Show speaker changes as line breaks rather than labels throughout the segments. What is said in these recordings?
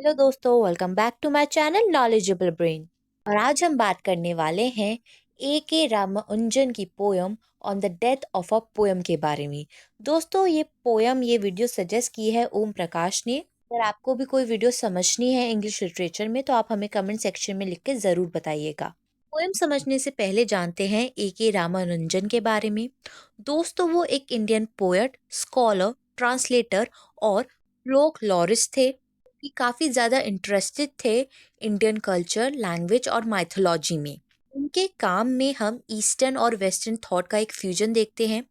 Hello दोस्तों, welcome back to my channel knowledgeable brain. और आज हम बात करने वाले हैं ए रामानुजन की poem on the death of a poem के बारे में। दोस्तों, ये वीडियो सजेस्ट की है ओम प्रकाश ने। अगर आपको भी कोई वीडियो समझनी है इंग्लिश लिटरेचर में तो आप हमें कमेंट सेक्शन में लिख के ज़रूर बताइएगा। पोयम समझने से पहले जानते हैं रामानुजन के बारे में। दोस्तों, वो एक इंडियन पोएट, स्कॉलर, ट्रांसलेटर और लोक लॉरिस्ट थे कि काफ़ी ज़्यादा इंटरेस्टेड थे इंडियन कल्चर, लैंग्वेज और माइथोलॉजी में। उनके काम में हम ईस्टर्न और वेस्टर्न थॉट का एक फ्यूजन देखते हैं।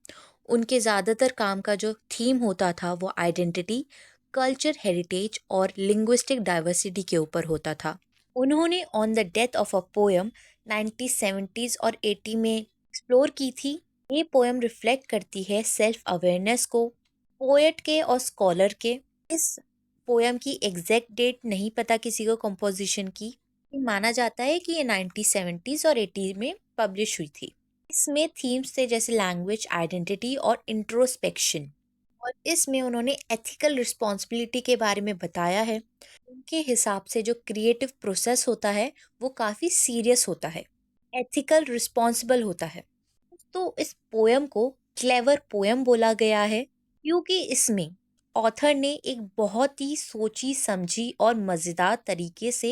उनके ज़्यादातर काम का जो थीम होता था वो आइडेंटिटी, कल्चर, हेरिटेज और लिंग्विस्टिक डाइवर्सिटी के ऊपर होता था। उन्होंने on the death of a poem 1970s और 80 में एक्सप्लोर की थी। ये पोएम रिफ्लेक्ट करती है सेल्फ अवेयरनेस को, पोएट के और स्कॉलर के। इस पोयम की एग्जैक्ट डेट नहीं पता किसी को कंपोजिशन की। माना जाता है कि ये 1970s और 80 में पब्लिश हुई थी। इसमें थीम्स थे जैसे लैंग्वेज, आइडेंटिटी और इंट्रोस्पेक्शन। और इसमें उन्होंने एथिकल रिस्पॉन्सिबिलिटी के बारे में बताया है। उनके हिसाब से जो क्रिएटिव प्रोसेस होता है वो काफ़ी सीरियस होता है, एथिकल, रिस्पॉन्सिबल होता है। तो इस पोयम को क्लेवर पोयम बोला गया है क्योंकि इसमें ऑथर ने एक बहुत ही सोची समझी और मज़ेदार तरीके से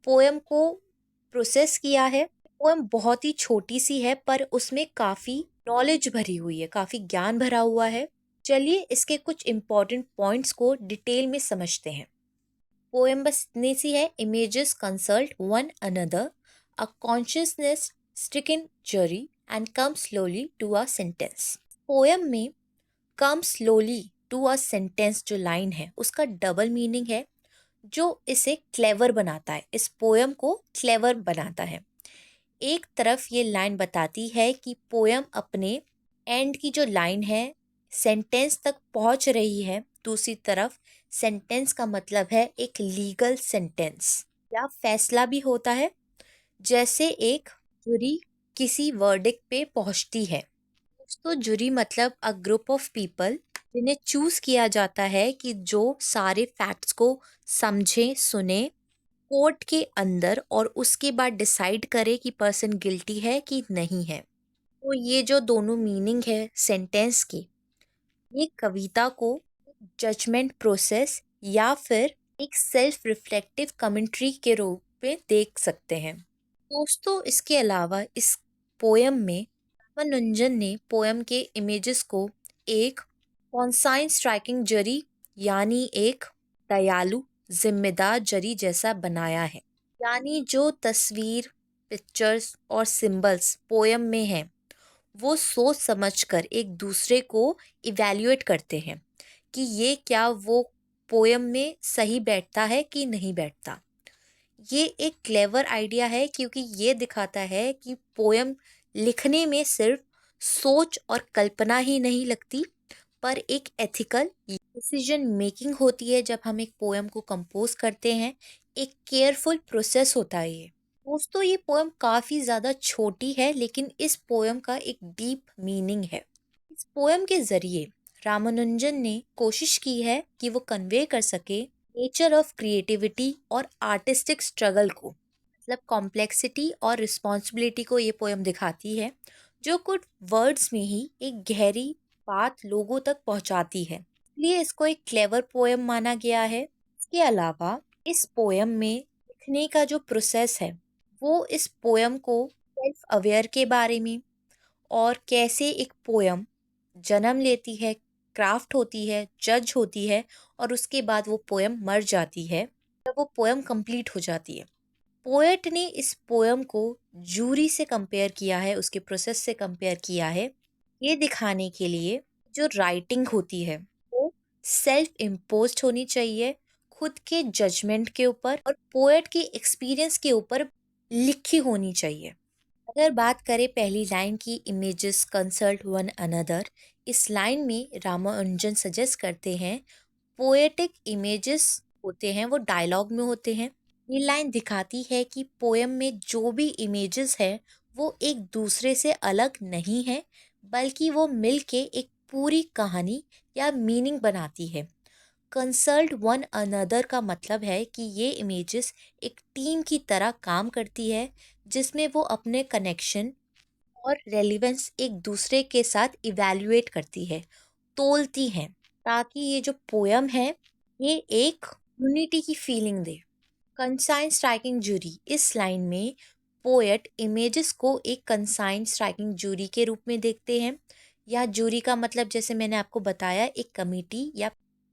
पोयम को प्रोसेस किया है। पोयम बहुत ही छोटी सी है पर उसमें काफ़ी नॉलेज भरी हुई है, काफ़ी ज्ञान भरा हुआ है। चलिए इसके कुछ इम्पोर्टेंट पॉइंट्स को डिटेल में समझते हैं। पोएम बस इतनी सी है: images consult one another, a consciousness stricken jury and come slowly to a sentence. Poem में come slowly to a sentence जो लाइन है उसका डबल मीनिंग है जो इसे क्लेवर बनाता है, इस पोएम को क्लेवर बनाता है। एक तरफ ये लाइन बताती है कि पोएम अपने एंड की जो लाइन है सेंटेंस तक पहुंच रही है, दूसरी तरफ सेंटेंस का मतलब है एक लीगल सेंटेंस या फैसला भी होता है, जैसे एक जुरी किसी वर्डिक्ट पे पहुंचती है। तो जुरी मतलब अ ग्रुप ऑफ पीपल जिन्हें चूज किया जाता है कि जो सारे फैक्ट्स को समझे, सुने कोर्ट के अंदर और उसके बाद डिसाइड करे कि पर्सन गिल्टी है कि नहीं है। तो ये जो दोनों मीनिंग है सेंटेंस की, ये कविता को जजमेंट प्रोसेस या फिर एक सेल्फ रिफ्लेक्टिव कमेंट्री के रूप में देख सकते हैं। दोस्तों, इसके अलावा इस पोयम में रामानुजन ने पोयम के इमेजेस को एक कॉन्साइन स्ट्राइकिंग जरी यानी एक दयालु, जिम्मेदार जरी जैसा बनाया है। यानी जो तस्वीर, पिक्चर्स और सिंबल्स पोयम में हैं वो सोच समझकर एक दूसरे को इवैल्यूएट करते हैं कि ये क्या वो पोयम में सही बैठता है कि नहीं बैठता। ये एक क्लेवर आइडिया है क्योंकि ये दिखाता है कि पोयम लिखने में सिर्फ सोच और कल्पना ही नहीं लगती पर एक एथिकल डिसीजन मेकिंग होती है। जब हम एक पोयम को कंपोज करते हैं एक केयरफुल प्रोसेस होता है ये। दोस्तों, ये पोयम काफ़ी ज़्यादा छोटी है लेकिन इस पोयम का एक डीप मीनिंग है। इस पोयम के ज़रिए रामानुजन ने कोशिश की है कि वो कन्वे कर सके नेचर ऑफ क्रिएटिविटी और आर्टिस्टिक स्ट्रगल को, मतलब कॉम्प्लेक्सिटी और रिस्पॉन्सिबिलिटी को ये पोयम दिखाती है जो कुछ वर्ड्स में ही एक गहरी बात लोगों तक पहुंचाती है। इसलिए इसको एक क्लेवर पोयम माना गया है। इसके अलावा इस पोयम में लिखने का जो प्रोसेस है वो इस पोयम को सेल्फ अवेयर के बारे में और कैसे एक पोयम जन्म लेती है, क्राफ्ट होती है, जज होती है और उसके बाद वो पोयम मर जाती है जब वो पोयम कंप्लीट हो जाती है। पोएट ने इस पोयम को जूरी से कंपेयर किया है, उसके प्रोसेस से कंपेयर किया है, ये दिखाने के लिए जो राइटिंग होती है वो सेल्फ इम्पोज्ड होनी चाहिए, खुद के जजमेंट के ऊपर और पोएट के एक्सपीरियंस के ऊपर लिखी होनी चाहिए। अगर बात करें पहली लाइन की, इमेजेस कंसल्ट वन अनदर, इस लाइन में रामानुजन सजेस्ट करते हैं पोएटिक इमेजेस होते हैं वो डायलॉग में होते हैं। ये लाइन दिखाती है कि पोयम में जो भी इमेजेस है वो एक दूसरे से अलग नहीं है बल्कि वो मिलके एक पूरी कहानी या मीनिंग बनाती है। कंसल्ट वन अनदर का मतलब है कि ये इमेजेस एक टीम की तरह काम करती है, जिसमें वो अपने कनेक्शन और रेलिवेंस एक दूसरे के साथ इवैल्यूएट करती है, तोलती हैं, ताकि ये जो पोयम है ये एक यूनिटी की फीलिंग दे। कंसाइन स्ट्राइकिंग जूरी, इस लाइन में पोएट इमेजेस को एक कंसाइन स्ट्राइकिंग जूरी के रूप में देखते हैं। या जूरी का मतलब जैसे मैंने आपको बताया एक कमेटी या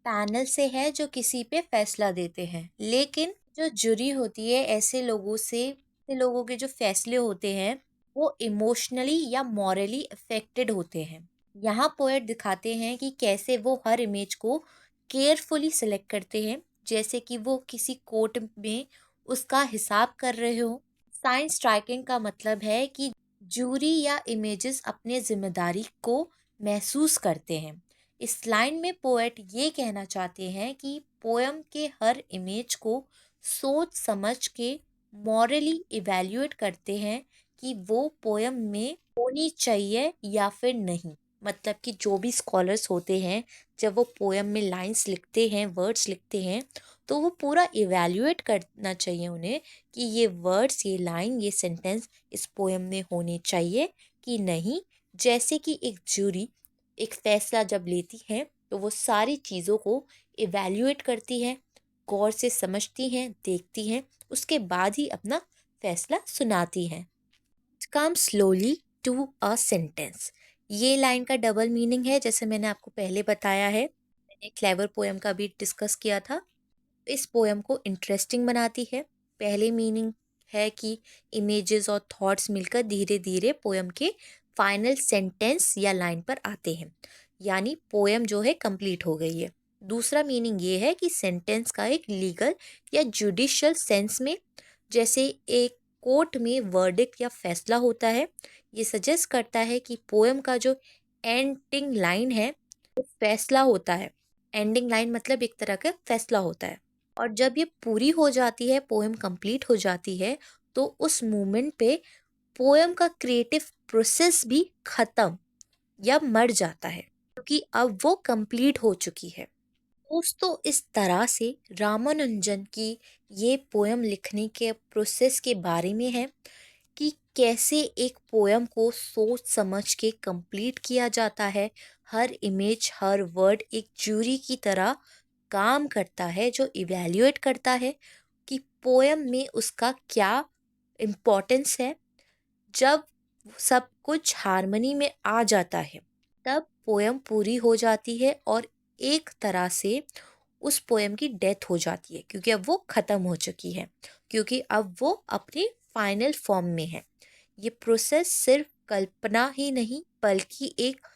पैनल से है जो किसी पे फैसला देते हैं। लेकिन जो जूरी होती है ऐसे लोगों के जो फैसले होते हैं वो इमोशनली या मॉरली अफेक्टेड होते हैं। यहाँ पोएट दिखाते हैं कि कैसे वो हर इमेज को केयरफुली सिलेक्ट करते हैं, जैसे कि वो किसी कोर्ट में उसका हिसाब कर रहे हो। साइंस स्ट्राइकिंग का मतलब है कि जूरी या इमेजेस अपने जिम्मेदारी को महसूस करते हैं। इस लाइन में पोएट ये कहना चाहते हैं कि पोयम के हर इमेज को सोच समझ के मॉरली इवैल्यूएट करते हैं कि वो पोयम में होनी चाहिए या फिर नहीं। मतलब कि जो भी स्कॉलर्स होते हैं जब वो पोयम में लाइंस लिखते हैं, वर्ड्स लिखते हैं, तो वो पूरा इवैल्यूएट करना चाहिए उन्हें कि ये वर्ड्स, ये लाइन, ये सेंटेंस इस पोयम में होने चाहिए कि नहीं। जैसे कि एक जूरी एक फैसला जब लेती है तो वो सारी चीज़ों को इवैल्यूएट करती है, गौर से समझती हैं, देखती हैं, उसके बाद ही अपना फैसला सुनाती हैं। Come slowly to a sentence, ये लाइन का डबल मीनिंग है, जैसे मैंने आपको पहले बताया है। मैंने क्लेवर पोएम का भी डिस्कस किया था। इस पोएम को इंटरेस्टिंग बनाती है। पहले मीनिंग है कि इमेजेस और थॉट्स मिलकर धीरे धीरे पोएम के फाइनल सेंटेंस या लाइन पर आते हैं, यानी पोएम जो है कंप्लीट हो गई है। दूसरा मीनिंग ये है कि सेंटेंस का एक लीगल या जुडिशियल सेंस में, जैसे एक कोर्ट में वर्डिक्ट या फैसला होता है। ये सजेस्ट करता है कि पोएम का जो एंडिंग लाइन है वो फैसला होता है। एंडिंग लाइन मतलब एक तरह का फैसला होता है। और जब ये पूरी हो जाती है, पोएम कंप्लीट हो जाती है, तो उस मोमेंट पे पोएम का क्रिएटिव प्रोसेस भी खत्म या मर जाता है, क्योंकि अब वो कंप्लीट हो चुकी है। दोस्तों, इस तरह से रामानुजन की ये पोएम लिखने के प्रोसेस के बारे में है कि कैसे एक पोएम को सोच समझ के कंप्लीट किया जाता है। हर इमेज, हर वर्ड एक जूरी की तरह काम करता है, जो इवैल्यूएट करता है कि पोएम में उसका क्या इम्पोर्टेंस है। जब सब कुछ हार्मनी में आ जाता है तब पोएम पूरी हो जाती है और एक तरह से उस पोएम की डेथ हो जाती है, क्योंकि अब वो ख़त्म हो चुकी है, क्योंकि अब वो अपने फाइनल फॉर्म में है। ये प्रोसेस सिर्फ कल्पना ही नहीं बल्कि एक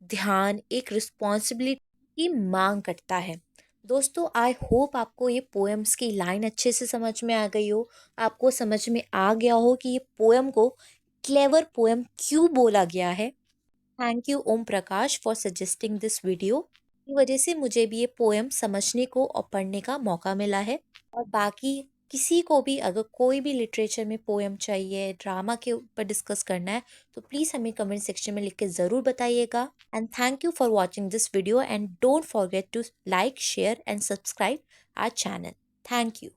ध्यान, एक रिस्पॉन्सिबिलिटी की मांग करता है। दोस्तों, आई होप आपको ये पोएम्स की लाइन अच्छे से समझ में आ गई हो, आपको समझ में आ गया हो कि ये पोएम को क्लेवर पोएम क्यों बोला गया है। Thank you Om Prakash for suggesting this video. की वजह से मुझे भी ये पोएम समझने को और पढ़ने का मौका मिला है। और बाकी किसी को भी अगर कोई भी लिटरेचर में पोएम चाहिए, ड्रामा के ऊपर डिस्कस करना है, तो प्लीज़ हमें कमेंट सेक्शन में लिख के ज़रूर बताइएगा। And thank you for watching this video and don't forget to like, share and subscribe our channel. Thank you.